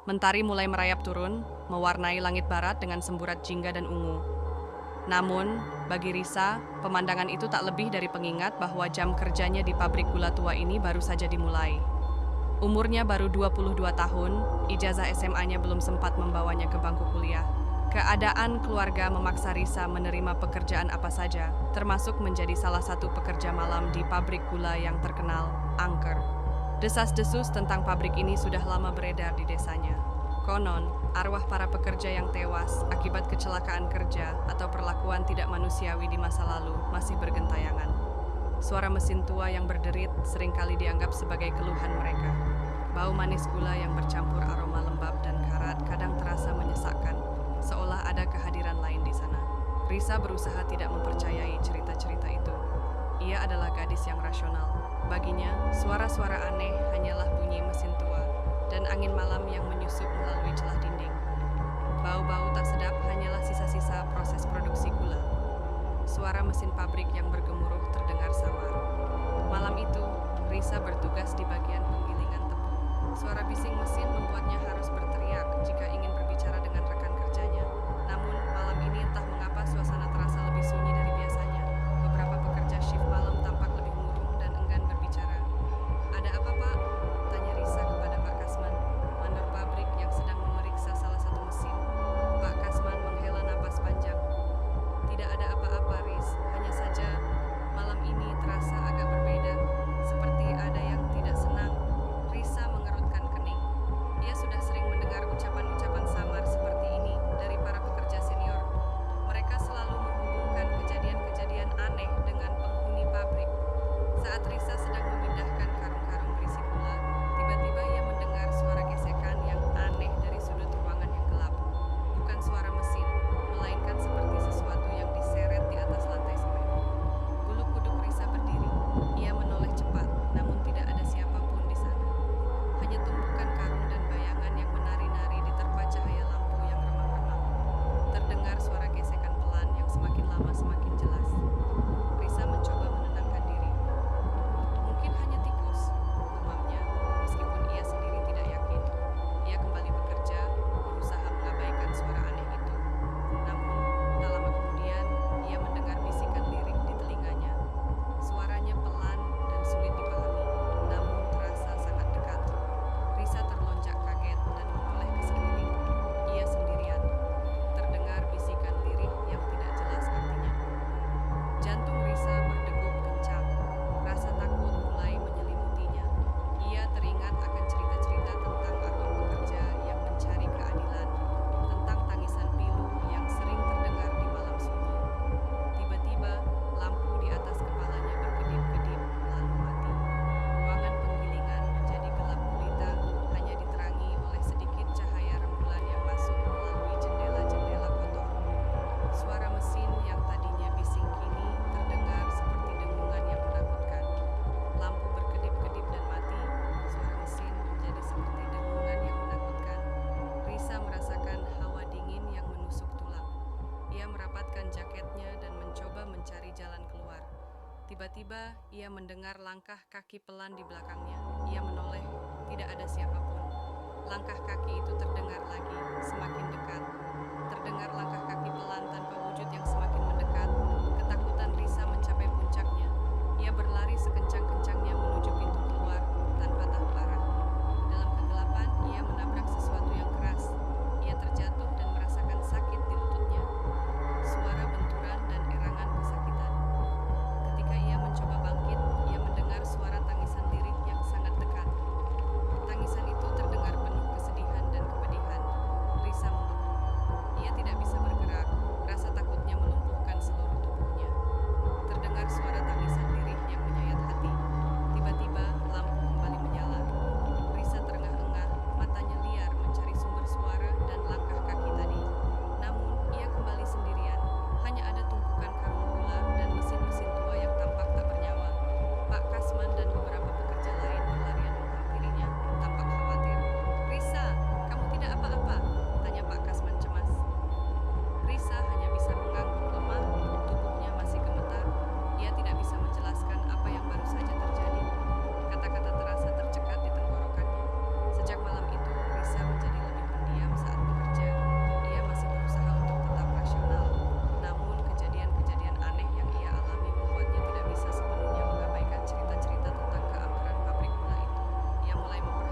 Mentari mulai merayap turun, mewarnai langit barat dengan semburat jingga dan ungu. Namun, bagi Risa, pemandangan itu tak lebih dari pengingat bahwa jam kerjanya di pabrik gula tua ini baru saja dimulai. Umurnya baru 22 tahun, ijazah SMA-nya belum sempat membawanya ke bangku kuliah. Keadaan keluarga memaksa Risa menerima pekerjaan apa saja, termasuk menjadi salah satu pekerja malam di pabrik gula yang terkenal, Angker. Desas-desus tentang pabrik ini sudah lama beredar di desanya. Konon, arwah para pekerja yang tewas akibat kecelakaan kerja atau perlakuan tidak manusiawi di masa lalu masih bergentayangan. Suara mesin tua yang berderit seringkali dianggap sebagai keluhan mereka. Bau manis gula yang bercampur aroma lembab dan karat kadang terasa menyesakkan, seolah ada kehadiran lain di sana. Risa berusaha tidak mempercayai cerita-cerita itu. Ia adalah gadis yang rasional. Baginya, suara-suara aneh hanyalah bunyi mesin tua dan angin malam yang menyusup melalui celah dinding. Bau-bau tak sedap hanyalah sisa-sisa proses produksi gula. Suara mesin pabrik yang bergemuruh terdengar samar. Malam itu, Risa bertugas di bagian penggilingan tepung. Suara bising mesin membuatnya harus berteriak jika ingin berbicara dengan rekan kerjanya. Namun, malam ini entah mengapa suasana terasa lebih sunyi dari biasanya. Beberapa pekerja shift malam tampak lebih murung dan enggan berbicara. "Ada apa, Pak?" tanya Risa kepada Pak Kasman, mandor pabrik yang sedang memeriksa salah satu mesin. Pak Kasman menghela napas panjang. "Tidak ada apa-apa, Riz. Hanya saja, malam ini terasa agak berbeda. Seperti ada yang tidak senang." Risa mengerutkan kening. Ia sudah sering mendengar ucapan-ucapan samar seperti ini dari para pekerja senior. Mereka selalu menghubungkan kejadian-kejadian aneh dengan penghuni pabrik. Saat Risa sedang memindahkan karung-karung berisi gula, tiba-tiba ia mendengar suara gesekan yang aneh dari sudut ruangan yang gelap. Bukan suara mesin, melainkan seperti sesuatu yang diseret di atas lantai semen. Bulu kuduk Risa berdiri. Ia menoleh cepat, namun tidak ada siapapun di sana. Hanya tumpukan karung dan bayangan yang menari-nari diterpa cahaya lampu yang remang-remang. Terdengar suara gesekan pelan yang semakin lama semakin jelas. Risa mencoba menenangkan diri. "Mungkin hanya tikus," gumamnya, meskipun ia sendiri tidak yakin. Ia kembali bekerja, berusaha mengabaikan suara aneh itu. Namun, tak lama kemudian, ia mendengar bisikan lirik di telinganya. Suaranya pelan dan sulit dipahami, namun terasa sangat dekat. Risa terlonjak kaget dan menoleh ke sekeliling. Ia sendirian. Terdengar bisikan lirik yang tidak jelas artinya. Jantung Risa berdegup kencang. Rasa takut mulai menyelimutinya. Ia teringat akan cerita-cerita tentang arwah pekerja yang mencari keadilan, tentang tangisan pilu yang sering terdengar di malam sunyi. Tiba-tiba, lampu di atas kepalanya berkedip-kedip, lalu mati. Ruangan penggilingan menjadi gelap gulita, hanya diterangi oleh sedikit cahaya rembulan yang masuk melalui jendela-jendela kotor. Suara mesin yang tadinya bising kini terdengar seperti dengungan yang menakutkan. Lampu berkedip-kedip dan mati. Suara mesin menjadi seperti dengungan yang menakutkan. Risa merasakan hawa dingin yang menusuk tulang. Ia merapatkan jaketnya dan mencoba mencari jalan keluar. Tiba-tiba, ia mendengar langkah kaki pelan di belakangnya. Ia menoleh, tidak ada siapapun. Langkah kaki itu terdengar lagi, semakin dekat. Terdengar langkah kaki pelan tanpa wujud yang semakin mendekat. Ketakutan Risa mencapai puncaknya. Ia berlari sekencang-kencangnya menuju pintu keluar, tanpa tahu arah. Dalam kegelapan, ia menabrak sesuatu yang keras. Ia terjatuh dan merasakan sakit di lututnya. Suara benturan dan erangan kesakitan. Ketika ia mencoba bangkit, ia mendengar suara tangisan lirik yang sangat dekat. Tangisan itu terdengar penuh kesedihan mulai memperhatikan